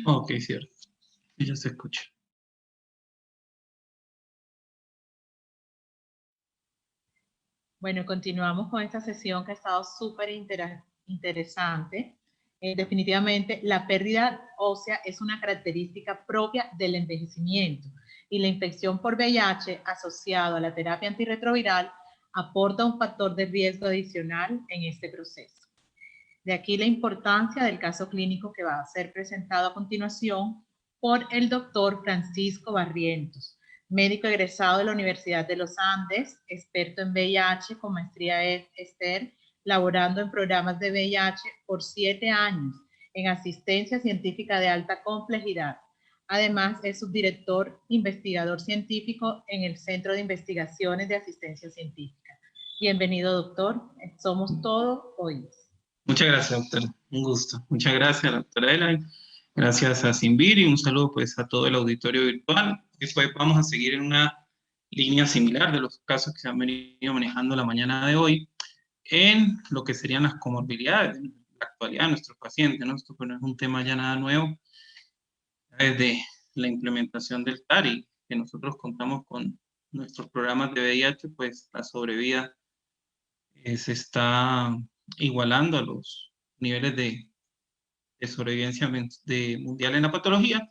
Ok, cierto. Sí, ya se escucha. Bueno, continuamos con esta sesión que ha estado súper interesante. Definitivamente, la pérdida ósea es una característica propia del envejecimiento y la infección por VIH asociado a la terapia antirretroviral aporta un factor de riesgo adicional en este proceso. De aquí la importancia del caso clínico que va a ser presentado a continuación por el doctor Francisco Barrientos, médico egresado de la Universidad de los Andes, experto en VIH con maestría ESTER, laborando en programas de VIH por 7 años en asistencia científica de alta complejidad. Además, es subdirector investigador científico en el Centro de Investigaciones de Asistencia Científica. Bienvenido, doctor. Somos todo oídos. Muchas gracias, doctora. Un gusto. Muchas gracias, doctora Elaine. Gracias a Sinvir y un saludo pues a todo el auditorio virtual. Después vamos a seguir en una línea similar de los casos que se han venido manejando la mañana de hoy en lo que serían las comorbilidades en la actualidad de nuestros pacientes, ¿no? Esto pues, no es un tema ya nada nuevo. Desde la implementación del TARI, que nosotros contamos con nuestros programas de VIH, pues la sobrevida se está igualando a los niveles de sobrevivencia mundial en la patología,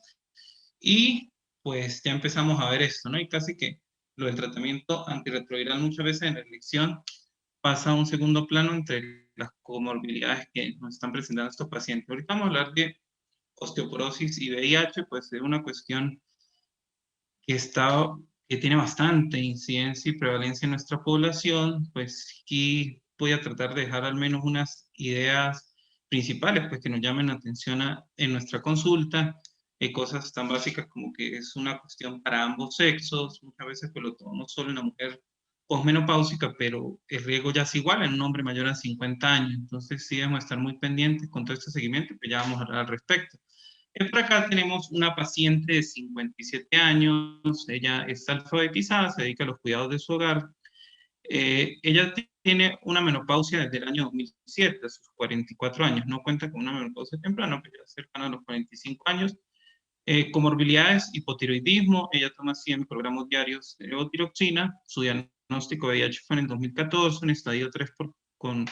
y pues ya empezamos a ver esto, ¿no? Y casi que lo del tratamiento antirretroviral muchas veces en la elección pasa a un segundo plano entre las comorbilidades que nos están presentando estos pacientes. Ahorita vamos a hablar de osteoporosis y VIH, pues es una cuestión que, que tiene bastante incidencia y prevalencia en nuestra población, pues aquí voy a tratar de dejar al menos unas ideas principales, pues que nos llamen la atención en nuestra consulta, cosas tan básicas como que es una cuestión para ambos sexos, muchas veces pues lo tomamos solo en la mujer posmenopáusica, pero el riesgo ya es igual en un hombre mayor a 50 años, entonces sí debemos estar muy pendientes con todo este seguimiento, que ya vamos a hablar al respecto. Por acá tenemos una paciente de 57 años, ella está alfabetizada, se dedica a los cuidados de su hogar. Ella tiene una menopausia desde el año 2007, a sus 44 años, no cuenta con una menopausia temprana, pero ya cercana a los 45 años. Comorbilidades, hipotiroidismo, ella toma 100 miligramos diarios de levotiroxina, su diagnóstico de VIH fue en el 2014, en estadio 3 con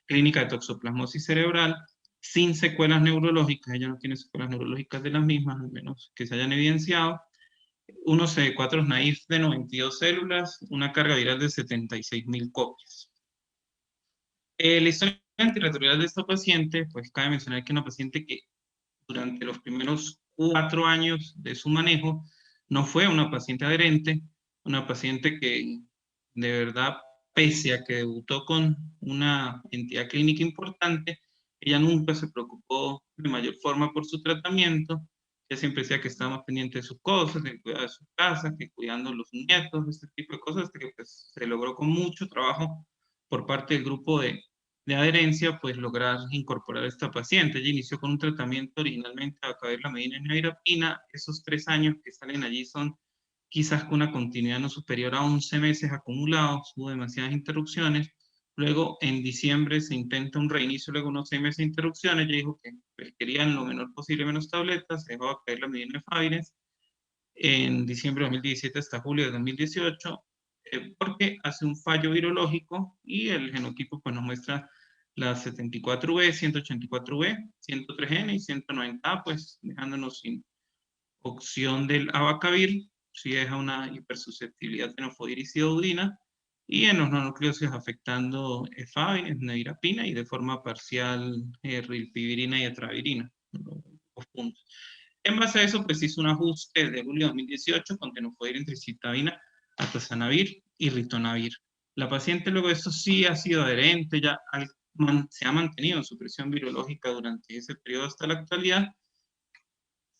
clínica de toxoplasmosis cerebral, sin secuelas neurológicas, ella no tiene secuelas neurológicas de las mismas, al menos que se hayan evidenciado, unos CD4 naif de 92 células, una carga viral de 76.000 copias. La historia antirretroviral de esta paciente, pues cabe mencionar que es una paciente que durante los primeros 4 años de su manejo no fue una paciente adherente, una paciente que de verdad, pese a que debutó con una entidad clínica importante, ella nunca se preocupó de mayor forma por su tratamiento. Ella siempre decía que estaba más pendiente de sus cosas, de cuidar de su casa, que cuidando los nietos, este tipo de cosas, hasta que pues, se logró con mucho trabajo por parte del grupo de adherencia, pues lograr incorporar a esta paciente. Ella inició con un tratamiento originalmente a caberlamidina y nevirapina. Esos 3 años que salen allí son quizás con una continuidad no superior a 11 meses acumulados, hubo demasiadas interrupciones. Luego, en diciembre se intenta un reinicio, luego unos 6 meses de interrupciones. Ella dijo que pues, querían lo menor posible menos tabletas, se dejó caer la medida de Fabines en diciembre de 2017 hasta julio de 2018, porque hace un fallo virológico y el genotipo pues, nos muestra la 74V, 184V, 103N y 190A, pues dejándonos sin opción del abacavir, si deja una hipersusceptibilidad tenofovir y udina, y en los nucleócidos afectando EFAVI, nevirapina, y de forma parcial rilpivirina y atravirina. Los puntos. En base a eso, pues hizo un ajuste de julio de 2018 con tenofovir, tricitabina, atazanavir y ritonavir. La paciente luego de esto sí ha sido adherente, ya se ha mantenido en su presión virológica durante ese periodo hasta la actualidad.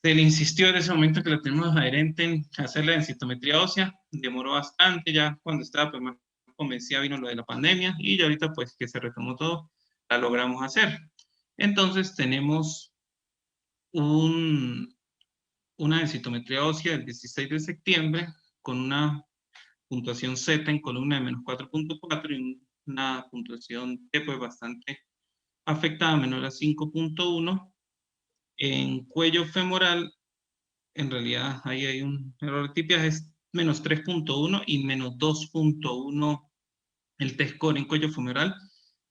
Se le insistió en ese momento que la tenemos adherente en hacer la densitometría ósea, demoró bastante, ya cuando estaba pues, más convencida vino lo de la pandemia, y ya ahorita pues que se retomó todo, la logramos hacer. Entonces tenemos una densitometría ósea del 16 de septiembre con una puntuación Z en columna de menos 4.4 y una puntuación T pues bastante afectada, menor a 5.1. En cuello femoral, en realidad ahí hay un error de tipias, es menos 3.1 y menos 2.1 el T-score en cuello femoral,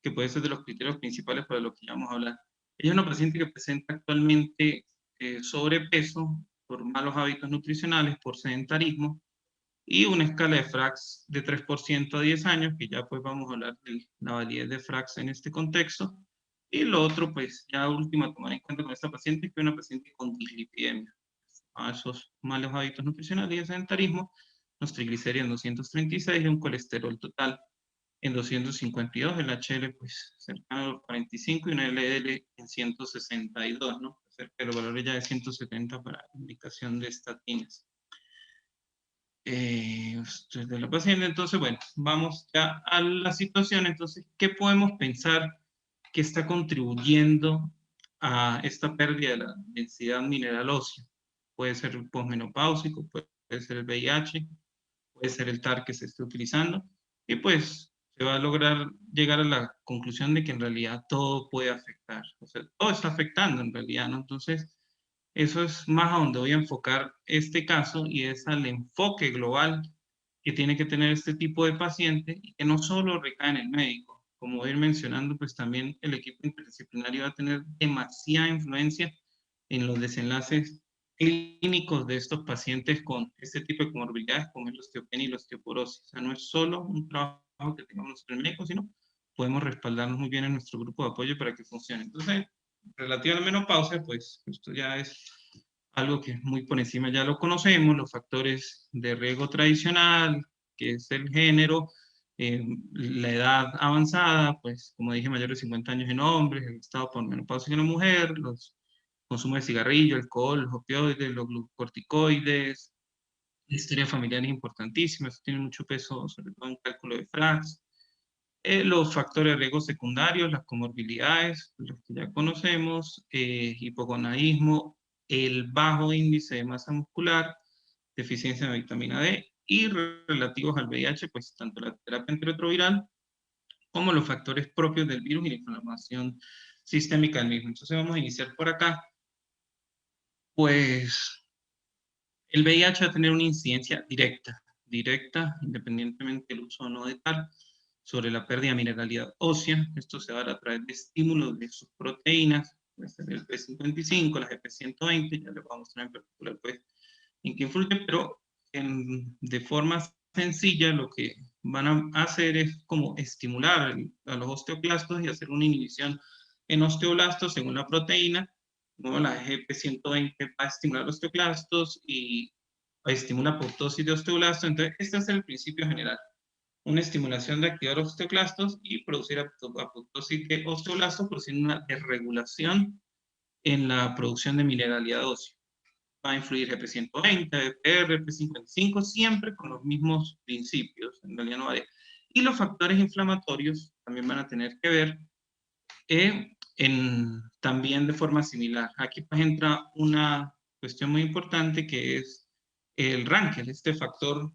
que puede ser de los criterios principales para lo que ya vamos a hablar. Ella es una paciente que presenta actualmente sobrepeso por malos hábitos nutricionales, por sedentarismo, y una escala de FRAX de 3% a 10 años, que ya pues vamos a hablar de la validez de FRAX en este contexto. Y lo otro, pues ya último a tomar en cuenta con esta paciente, es que es una paciente con dislipidemia. A esos malos hábitos nutricionales y el sedentarismo, los triglicéridos en 236 y un colesterol total en 252, el HL pues cercano a los 45 y una LDL en 162, ¿no? Cerca de los valores ya de 170 para indicación de estatinas. De la paciente, entonces, bueno, vamos ya a la situación. Entonces, ¿qué podemos pensar que está contribuyendo a esta pérdida de la densidad mineral ósea? Puede ser el posmenopáusico, puede ser el VIH, puede ser el TAR que se esté utilizando, y pues se va a lograr llegar a la conclusión de que en realidad todo puede afectar, o sea, todo está afectando en realidad, ¿no? Entonces, eso es más a donde voy a enfocar este caso, y es al enfoque global que tiene que tener este tipo de paciente, y que no solo recae en el médico. Como voy a ir mencionando, pues también el equipo interdisciplinario va a tener demasiada influencia en los desenlaces clínicos de estos pacientes con este tipo de comorbilidades, como la osteopenia y la osteoporosis. O sea, no es solo un trabajo que tengamos en el médico, sino podemos respaldarnos muy bien en nuestro grupo de apoyo para que funcione. Entonces, relativa a la menopausia, pues esto ya es algo que muy por encima ya lo conocemos, los factores de riesgo tradicional, que es el género, la edad avanzada, pues como dije, mayores de 50 años en hombres, el estado por menopausia en la mujer, los consumo de cigarrillo, alcohol, los opioides, los glucocorticoides, la historia familiar es importantísima, eso tiene mucho peso, sobre todo en cálculo de FRAX. Los factores de riesgo secundarios, las comorbilidades, los que ya conocemos, hipogonadismo, el bajo índice de masa muscular, deficiencia de vitamina D, y relativos al VIH, pues tanto la terapia antirretroviral como los factores propios del virus y la inflamación sistémica del mismo. Entonces vamos a iniciar por acá. Pues el VIH va a tener una incidencia directa, independientemente del uso o no de tal, sobre la pérdida de mineralidad ósea. Esto se va a dar a través de estímulos de sus proteínas, puede ser el P55, la GP120, ya les voy a mostrar en particular pues en qué influye, pero de forma sencilla lo que van a hacer es como estimular a los osteoclastos y hacer una inhibición en osteoblastos según la proteína. Como la GP120 va a estimular los osteoclastos y estimula apoptosis de osteoblastos. Entonces, este es el principio general. Una estimulación de activar osteoclastos y producir apoptosis de osteoblastos, produciendo una desregulación en la producción de mineralidad ósea. Va a influir GP120, BPR, P55, siempre con los mismos principios, en realidad no varía. Y los factores inflamatorios también van a tener que ver también de forma similar. Aquí pues entra una cuestión muy importante que es el RANKL. Este factor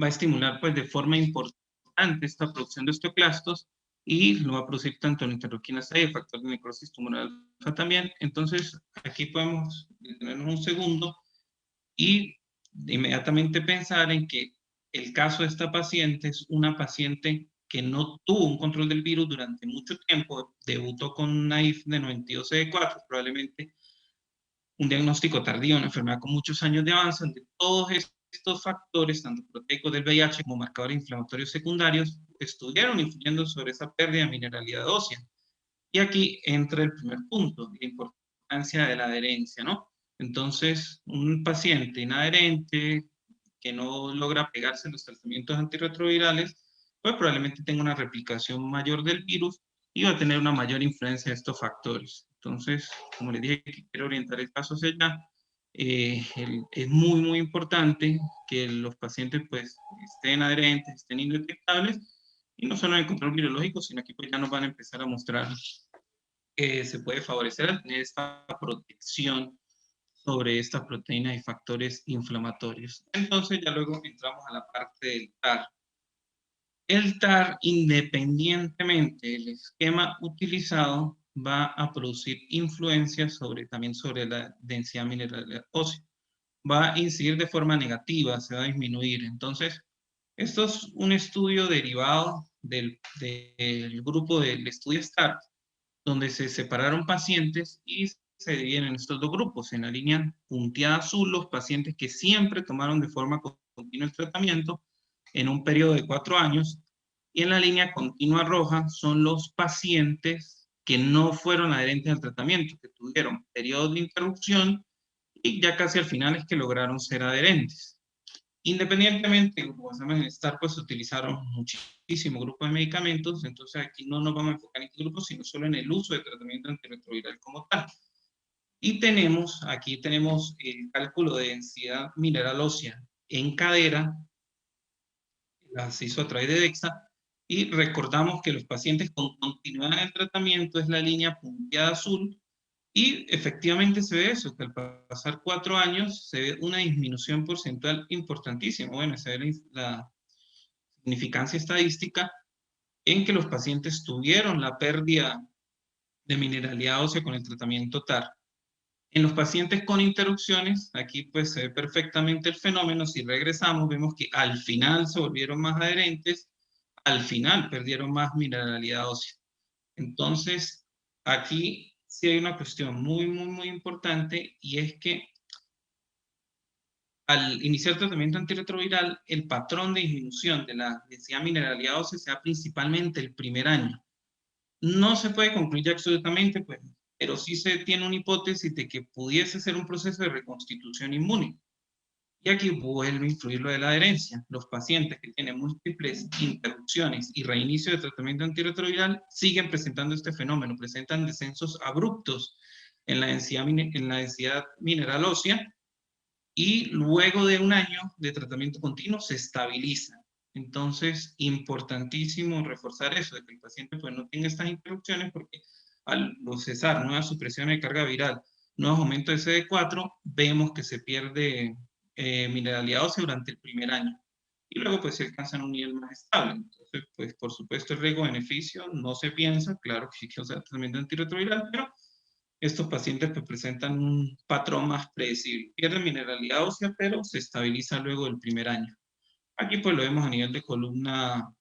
va a estimular pues de forma importante esta producción de osteoclastos y lo va a producir tanto la interleuquina 6, el factor de necrosis tumoral alfa también. Entonces aquí podemos detenernos un segundo y inmediatamente pensar en que el caso de esta paciente es una paciente que no tuvo un control del virus durante mucho tiempo, debutó con una IF de 92CD4, probablemente un diagnóstico tardío, una enfermedad con muchos años de avance, donde todos estos factores, tanto proteicos del VIH como marcadores inflamatorios secundarios, estuvieron influyendo sobre esa pérdida de mineralidad ósea. Y aquí entra el primer punto, la importancia de la adherencia, ¿no? Entonces, un paciente inadherente que no logra pegarse en los tratamientos antirretrovirales, pues probablemente tenga una replicación mayor del virus y va a tener una mayor influencia de estos factores. Entonces, como les dije, que quiero orientar el caso hacia allá, es muy importante que los pacientes pues estén adherentes, estén indetectables, y no solo en el control virológico, sino aquí pues ya nos van a empezar a mostrar que se puede favorecer al tener esta protección sobre estas proteínas y factores inflamatorios. Entonces ya luego entramos a la parte del TAR. El TAR, independientemente del esquema utilizado, va a producir influencia también sobre la densidad mineral ósea. Va a incidir de forma negativa, se va a disminuir. Entonces, esto es un estudio derivado del grupo del estudio START, donde se separaron pacientes y se dividen en estos dos grupos. En la línea punteada azul, los pacientes que siempre tomaron de forma continua el tratamiento en un periodo de 4 años, y en la línea continua roja son los pacientes que no fueron adherentes al tratamiento, que tuvieron periodos de interrupción y ya casi al final es que lograron ser adherentes. Independientemente, como sabemos en STAR, pues se utilizaron muchísimo grupo de medicamentos, entonces aquí no nos vamos a enfocar en este grupo, sino solo en el uso de tratamiento antirretroviral como tal. Y aquí tenemos el cálculo de densidad mineral ósea en cadera, las hizo a través de DEXA, y recordamos que los pacientes con continuidad en el tratamiento es la línea punteada azul, y efectivamente se ve eso, que al pasar 4 años se ve una disminución porcentual importantísima. Bueno, se ve la significancia estadística en que los pacientes tuvieron la pérdida de mineralidad ósea con el tratamiento TAR. En los pacientes con interrupciones, aquí pues se ve perfectamente el fenómeno. Si regresamos, vemos que al final se volvieron más adherentes, al final perdieron más mineralidad ósea. Entonces, aquí sí hay una cuestión muy importante, y es que al iniciar tratamiento antirretroviral, el patrón de disminución de la densidad mineralidad ósea se da principalmente el primer año. No se puede concluir absolutamente, pues, pero sí se tiene una hipótesis de que pudiese ser un proceso de reconstitución inmune. Y aquí vuelve a influir lo de la adherencia. Los pacientes que tienen múltiples interrupciones y reinicio de tratamiento antirretroviral siguen presentando este fenómeno, presentan descensos abruptos en la densidad mineral ósea, y luego de un año de tratamiento continuo se estabiliza. Entonces, importantísimo reforzar eso, de que el paciente pues no tenga estas interrupciones, porque al cesar nueva supresión de carga viral, nuevos aumentos de CD4, vemos que se pierde mineralidad ósea durante el primer año. Y luego pues se alcanza un nivel más estable. Entonces, pues por supuesto el riesgo-beneficio no se piensa, claro que sí que usar tratamiento antirretroviral, pero estos pacientes pues, presentan un patrón más predecible. Pierden mineralidad ósea, pero se estabiliza luego del primer año. Aquí pues lo vemos a nivel de columna,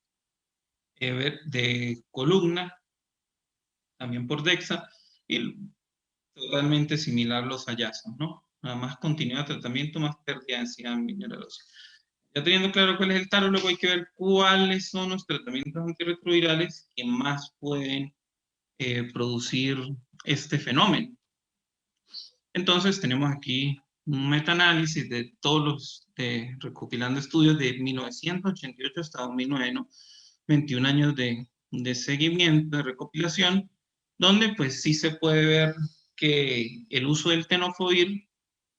también por DEXA, y totalmente similar los hallazgos, ¿no? Nada más continuidad de tratamiento, más pérdida de densidad mineral ósea. Ya teniendo claro cuál es el TARO, luego hay que ver cuáles son los tratamientos antirretrovirales que más pueden producir este fenómeno. Entonces tenemos aquí un metaanálisis de todos los, recopilando estudios de 1988 hasta 2009, 21 años de seguimiento, de recopilación, donde pues sí se puede ver que el uso del tenofovir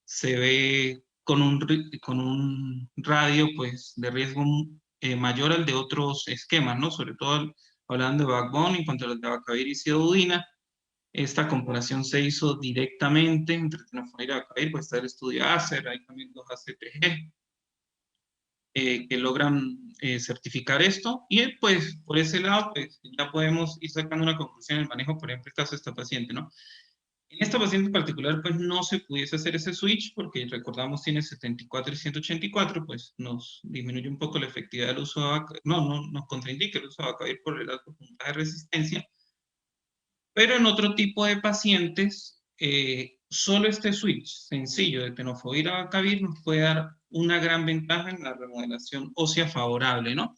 se ve con un radio pues de riesgo mayor al de otros esquemas, ¿no? Sobre todo hablando de backbone en cuanto a los de abacavir y sidudina. Esta comparación se hizo directamente entre tenofovir y abacavir, pues está el estudio ACER, hay también dos ACTG que logran certificar esto, y pues por ese lado pues ya podemos ir sacando una conclusión en el manejo, por ejemplo, el caso de esta paciente, ¿no? En esta paciente en particular pues no se pudiese hacer ese switch porque recordamos tiene 74 y 184, pues nos disminuye un poco la efectividad del uso de abacavir, no nos contraindica el uso de abacavir por el alto puntaje de resistencia. Pero en otro tipo de pacientes, solo este switch sencillo de tenofovir a abacavir nos puede dar una gran ventaja en la remodelación ósea favorable, ¿no?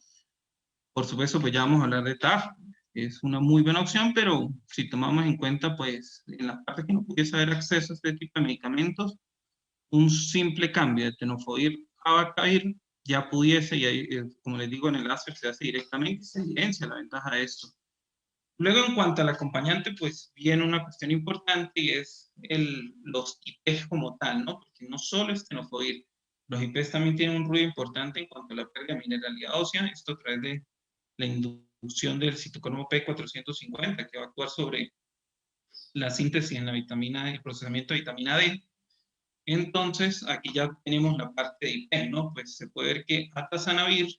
Por supuesto, pues ya vamos a hablar de TAF, es una muy buena opción, pero si tomamos en cuenta, pues, en las partes que no pudiese haber acceso a este tipo de medicamentos, un simple cambio de tenofovir a abacavir ya pudiese, y ahí, como les digo, en el láser se hace directamente y se evidencia la ventaja de esto. Luego, en cuanto al acompañante, pues viene una cuestión importante y es los IPs como tal, ¿no? Porque no solo es tenofovir, los IPs también tienen un ruido importante en cuanto a la pérdida de mineralidad ósea, esto a través de la inducción del citocromo P450, que va a actuar sobre la síntesis en la vitamina D, el procesamiento de vitamina D. Entonces, aquí ya tenemos la parte de IP, ¿no? Pues se puede ver que atazanavir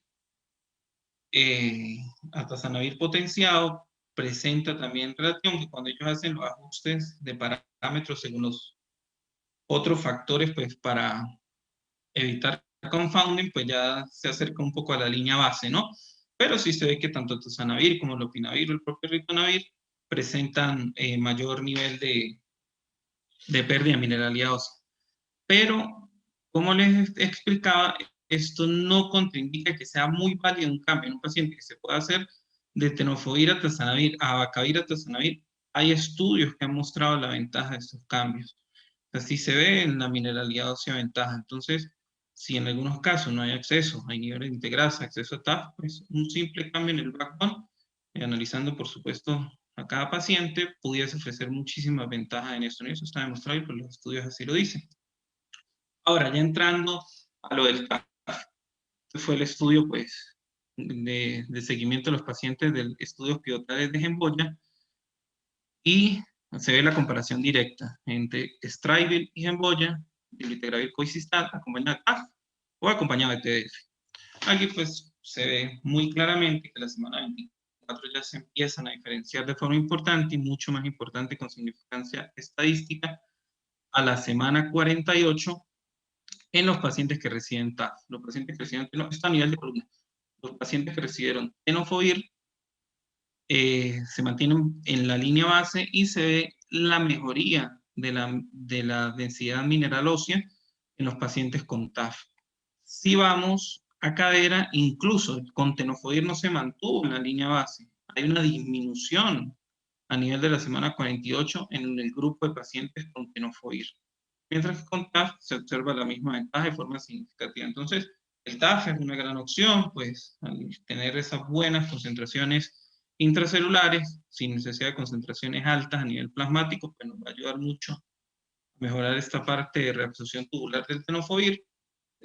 potenciado presenta también relación, que cuando ellos hacen los ajustes de parámetros según los otros factores, pues para evitar confounding, pues ya se acerca un poco a la línea base, ¿no? Pero sí se ve que tanto tozanavir como lopinavir o el propio ritonavir presentan mayor nivel de pérdida de mineralidad ósea. Pero, como les explicaba, esto no contraindica que sea muy válido un cambio en un paciente que se pueda hacer de tenofovir a tozanavir a abacavir a tozanavir. Hay estudios que han mostrado la ventaja de estos cambios. Así se ve en la mineralidad ósea ventaja. Entonces, si en algunos casos no hay acceso, hay niveles de integrasa, acceso a TAF, pues un simple cambio en el backbone, analizando por supuesto a cada paciente, pudiese ofrecer muchísimas ventajas en esto. Y eso está demostrado y pues los estudios así lo dicen. Ahora, ya entrando a lo del TAF, este fue el estudio pues, de seguimiento de los pacientes del estudio pivotales de Gemboya, y se ve la comparación directa entre Strivil y Gemboya, dolutegravir coicistat, acompañado de TAF o acompañado de TDF. Aquí pues se ve muy claramente que la semana 24 ya se empiezan a diferenciar de forma importante y mucho más importante con significancia estadística a la semana 48 en los pacientes que reciben TAF. Los pacientes que reciben, no, esto a nivel de columna, los pacientes que recibieron tenofovir se mantienen en la línea base y se ve la mejoría de la densidad mineral ósea en los pacientes con TAF. Si vamos a cadera, incluso con tenofovir no se mantuvo en la línea base. Hay una disminución a nivel de la semana 48 en el grupo de pacientes con tenofovir. Mientras que con TAF se observa la misma ventaja de forma significativa. Entonces, el TAF es una gran opción, pues, al tener esas buenas concentraciones intracelulares, sin necesidad de concentraciones altas a nivel plasmático, pues nos va a ayudar mucho a mejorar esta parte de reabsorción tubular del tenofovir,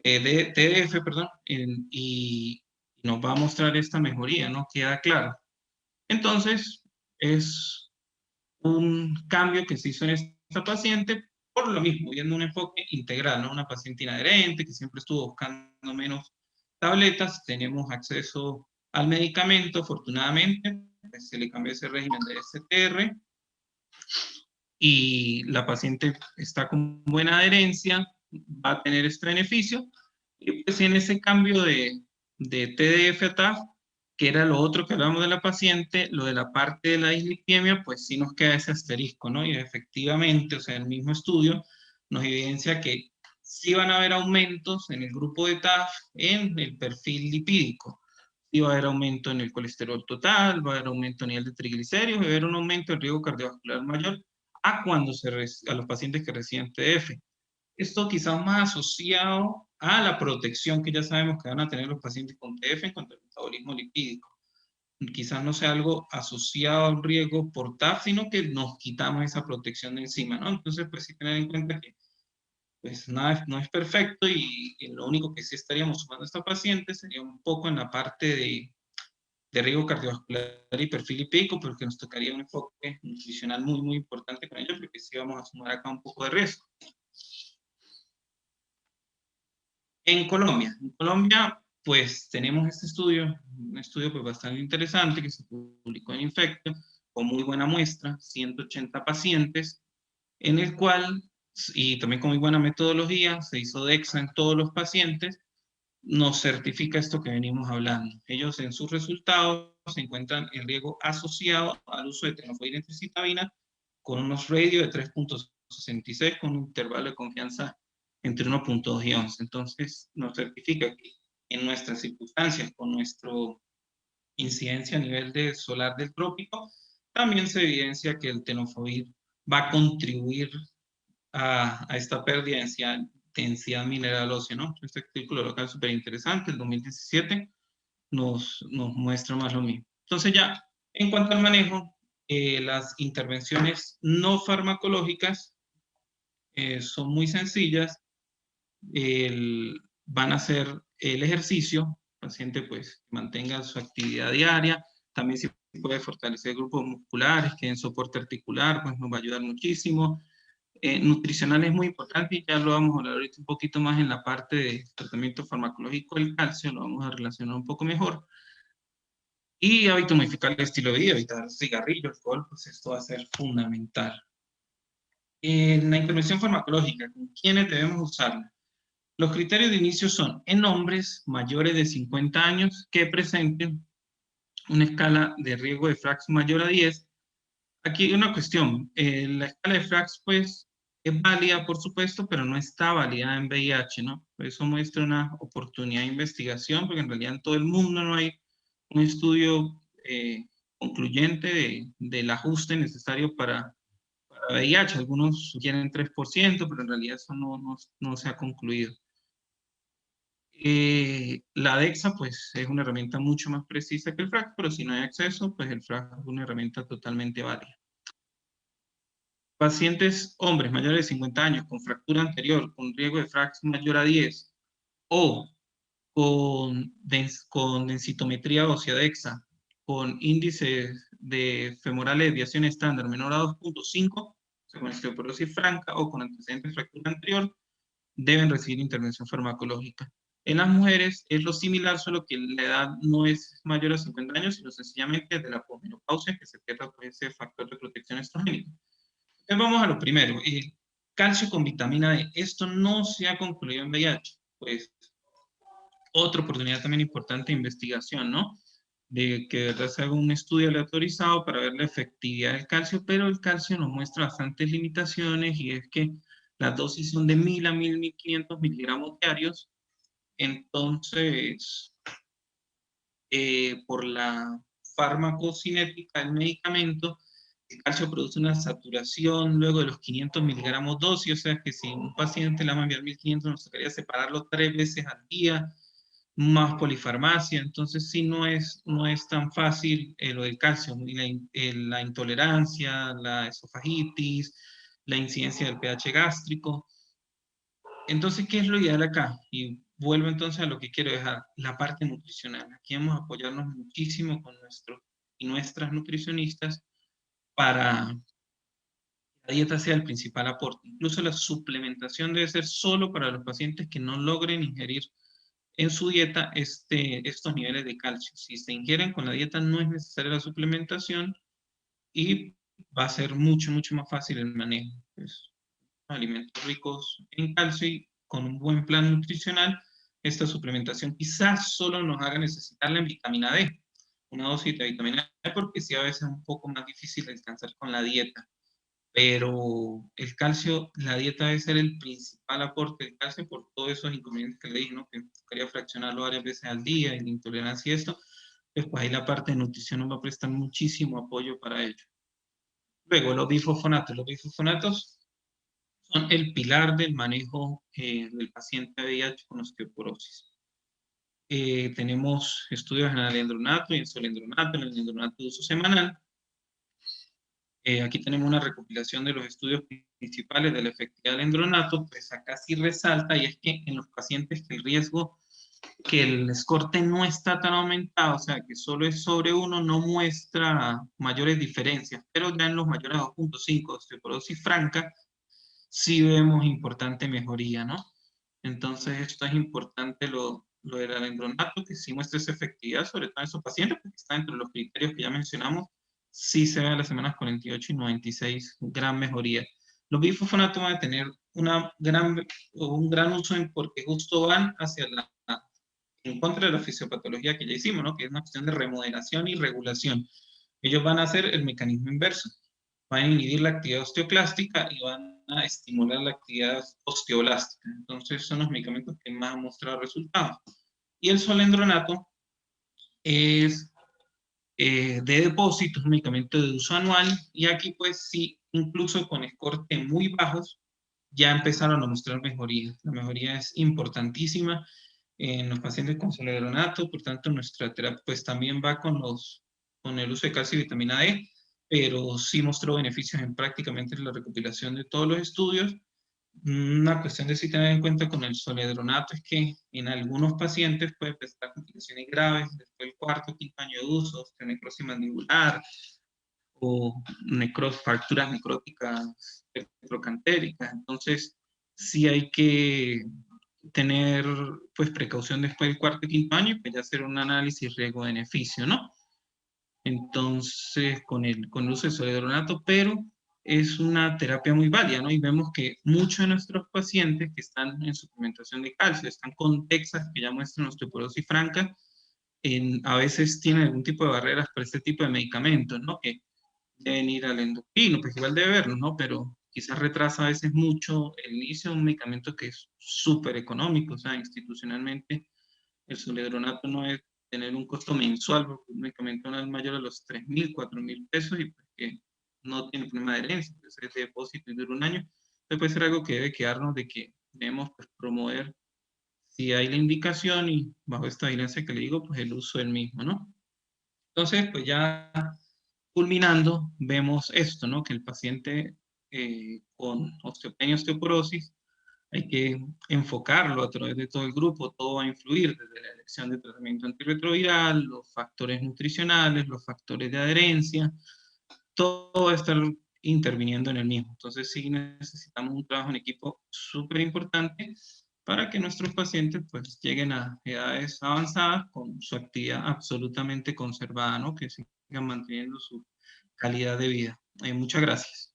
de TDF, perdón, y nos va a mostrar esta mejoría, ¿no? Queda claro. Entonces, es un cambio que se hizo en esta paciente, por lo mismo, viendo un enfoque integral, ¿no? Una paciente inadherente que siempre estuvo buscando menos tabletas, tenemos acceso al medicamento, afortunadamente, pues se le cambió ese régimen de STR, y la paciente está con buena adherencia, va a tener este beneficio, y pues en ese cambio de TDF a TAF, que era lo otro que hablábamos de la paciente, lo de la parte de la dislipidemia, pues sí nos queda ese asterisco, ¿no? Y efectivamente, o sea, el mismo estudio nos evidencia que sí van a haber aumentos en el grupo de TAF en el perfil lipídico. Sí va a haber aumento en el colesterol total, va a haber aumento a nivel de triglicéridos, va a haber un aumento del riesgo cardiovascular mayor a los pacientes que reciben TDF. Esto quizás más asociado a la protección que ya sabemos que van a tener los pacientes con TF en cuanto al metabolismo lipídico. Quizás no sea algo asociado a un riesgo por TAF, sino que nos quitamos esa protección de encima, ¿no? Entonces, pues sí tener en cuenta que pues nada, no es perfecto, y lo único que sí estaríamos sumando a esta paciente sería un poco en la parte de riesgo cardiovascular y perfil lipídico, porque nos tocaría un enfoque nutricional muy, muy importante con ello, porque sí vamos a sumar acá un poco de riesgo. En Colombia, pues tenemos este estudio, un estudio pues bastante interesante que se publicó en Infectio, con muy buena muestra, 180 pacientes, en el cual, y también con muy buena metodología, se hizo DEXA en todos los pacientes, nos certifica esto que venimos hablando. Ellos en sus resultados se encuentran en riesgo asociado al uso de tenofovir en tricitabina con unos radios de 3.66 con un intervalo de confianza entre 1.2 y 11. Entonces nos certifica que en nuestras circunstancias, con nuestra incidencia a nivel de solar del trópico, también se evidencia que el tenofovir va a contribuir a esta pérdida de densidad mineral ósea, ¿no? Este artículo local es súper interesante, el 2017 nos muestra más lo mismo. Entonces ya, en cuanto al manejo, las intervenciones no farmacológicas son muy sencillas. Van a hacer el ejercicio, el paciente pues mantenga su actividad diaria, también se puede fortalecer grupos musculares, que en soporte articular, pues nos va a ayudar muchísimo. Nutricional es muy importante, y ya lo vamos a hablar ahorita un poquito más en la parte de tratamiento farmacológico del calcio, lo vamos a relacionar un poco mejor. Y hábito modificar el estilo de vida, evitar cigarrillo, alcohol, pues esto va a ser fundamental. En la intervención farmacológica, ¿con quiénes debemos usarla? Los criterios de inicio son en hombres mayores de 50 años que presenten una escala de riesgo de FRAX mayor a 10. Aquí hay una cuestión, la escala de FRAX pues es válida por supuesto, pero no está validada en VIH, ¿no? Por eso muestra una oportunidad de investigación, porque en realidad en todo el mundo no hay un estudio concluyente del ajuste necesario para VIH. Algunos sugieren 3%, pero en realidad eso no se ha concluido. La DEXA, pues, es una herramienta mucho más precisa que el FRAX, pero si no hay acceso, pues el FRAX es una herramienta totalmente válida. Pacientes hombres mayores de 50 años con fractura anterior, con riesgo de FRAX mayor a 10, o con densitometría ósea DEXA, con índices de femorales de desviación estándar menor a 2.5, con osteoporosis franca o con antecedentes de fractura anterior, deben recibir intervención farmacológica. En las mujeres es lo similar, solo que la edad no es mayor a 50 años, sino sencillamente de la posmenopausia que se pierde ese factor de protección estrogénico. Entonces vamos a lo primero, calcio con vitamina D. Esto no se ha concluido en VIH, pues otra oportunidad también importante de investigación, ¿no? De que de verdad se haga un estudio aleatorizado para ver la efectividad del calcio, pero el calcio nos muestra bastantes limitaciones y es que las dosis son de 1000 a 1500 miligramos diarios, entonces por la farmacocinética del medicamento, el calcio produce una saturación luego de los 500 miligramos dosis, o sea que si un paciente le va a enviar 1500, nos tocaría separarlo 3 veces al día, más polifarmacia, entonces sí no es tan fácil lo del calcio, la intolerancia, la esofagitis, la incidencia del pH gástrico. Entonces, ¿qué es lo ideal acá? Y vuelvo entonces a lo que quiero dejar, la parte nutricional. Aquí vamos a apoyarnos muchísimo con nuestros y nuestras nutricionistas para que la dieta sea el principal aporte. Incluso la suplementación debe ser solo para los pacientes que no logren ingerir en su dieta estos niveles de calcio. Si se ingieren con la dieta no es necesaria la suplementación y va a ser mucho, mucho más fácil el manejo. Pues, alimentos ricos en calcio y con un buen plan nutricional, esta suplementación quizás solo nos haga necesitarla en vitamina D, una dosis de vitamina D, porque sí a veces es un poco más difícil alcanzar con la dieta. Pero el calcio, la dieta debe ser el principal aporte del calcio por todos esos inconvenientes que le dije, ¿no? Que quería fraccionarlo varias veces al día, y la intolerancia y esto, pues ahí la parte de nutrición nos va a prestar muchísimo apoyo para ello. Luego, los bifosfonatos. Los bifosfonatos son el pilar del manejo del paciente VIH con osteoporosis. Tenemos estudios en el alendronato y en solendronato, en el alendronato de uso semanal. Aquí tenemos una recopilación de los estudios principales de la efectividad del alendronato, pues acá sí resalta, y es que en los pacientes que el riesgo, que el score T no está tan aumentado, o sea, que solo es sobre 1, no muestra mayores diferencias, pero ya en los mayores a 2.5, osteoporosis franca, sí vemos importante mejoría, ¿no? Entonces, esto es importante lo del alendronato, que sí muestra esa efectividad, sobre todo en esos pacientes, porque está entre los criterios que ya mencionamos, sí se ve a las semanas 48 y 96 gran mejoría. Los bifosfonatos van a tener un gran uso porque justo van en contra de la fisiopatología que ya hicimos, ¿no? Que es una cuestión de remodelación y regulación. Ellos van a hacer el mecanismo inverso. Van a inhibir la actividad osteoclástica y van a estimular la actividad osteoblástica. Entonces son los medicamentos que más han mostrado resultados. Y el solendronato es de depósito, es un medicamento de uso anual, y aquí pues sí, incluso con score T muy bajos, ya empezaron a mostrar mejoría. La mejoría es importantísima en los pacientes con solendronato, por tanto nuestra terapia pues también va con el uso de calcio y vitamina D, pero sí mostró beneficios en prácticamente la recopilación de todos los estudios. Una cuestión de sí tener en cuenta con el solendronato es que en algunos pacientes puede presentar complicaciones graves después del cuarto o quinto año de uso, necrosis mandibular o fracturas necróticas retrocantéricas. Entonces, sí hay que tener pues precaución después del cuarto y quinto año y pues ya hacer un análisis riesgo-beneficio, ¿no? entonces con el uso de zoledronato, pero es una terapia muy válida, ¿no? Y vemos que muchos de nuestros pacientes que están en suplementación de calcio, están con DEXA, que ya muestran osteoporosis franca, a veces tienen algún tipo de barreras para este tipo de medicamentos, ¿no? Que deben ir al endocrino, pues igual debe verlo, ¿no? Pero quizás retrasa a veces mucho el inicio de un medicamento que es súper económico, o sea, institucionalmente el zoledronato no es tener un costo mensual, porque un medicamento no es mayor a los 3.000, 4.000 pesos y pues que no tiene problema de herencia, pues es de depósito y dura un año. Entonces puede ser algo que debe quedarnos de que debemos pues, promover si hay la indicación y bajo esta vigilancia que le digo, pues el uso del mismo, ¿no? Entonces, pues ya culminando, vemos esto, ¿no? Que el paciente con osteopenia y osteoporosis hay que enfocarlo a través de todo el grupo, todo va a influir desde la elección de tratamiento antirretroviral, los factores nutricionales, los factores de adherencia, todo va a estar interviniendo en el mismo. Entonces sí necesitamos un trabajo en equipo súper importante para que nuestros pacientes pues lleguen a edades avanzadas con su actividad absolutamente conservada, ¿no? Que sigan manteniendo su calidad de vida. Muchas gracias.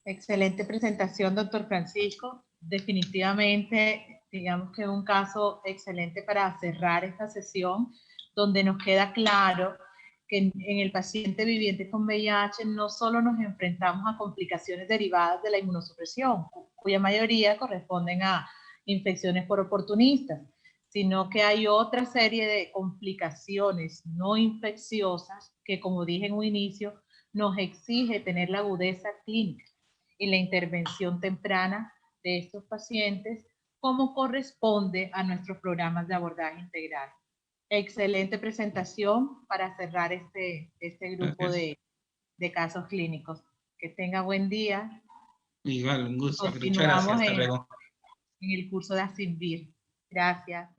Excelente presentación, doctor Francisco. Definitivamente, digamos que es un caso excelente para cerrar esta sesión, donde nos queda claro que en el paciente viviente con VIH no solo nos enfrentamos a complicaciones derivadas de la inmunosupresión, cuya mayoría corresponden a infecciones por oportunistas, sino que hay otra serie de complicaciones no infecciosas que, como dije en un inicio, nos exige tener la agudeza clínica y la intervención temprana de estos pacientes, como corresponde a nuestros programas de abordaje integral. Excelente presentación para cerrar este grupo de casos clínicos. Que tenga buen día. Igual, un gusto. Muchas gracias. Continuamos Hasta luego. en el curso de Asimvir. Gracias.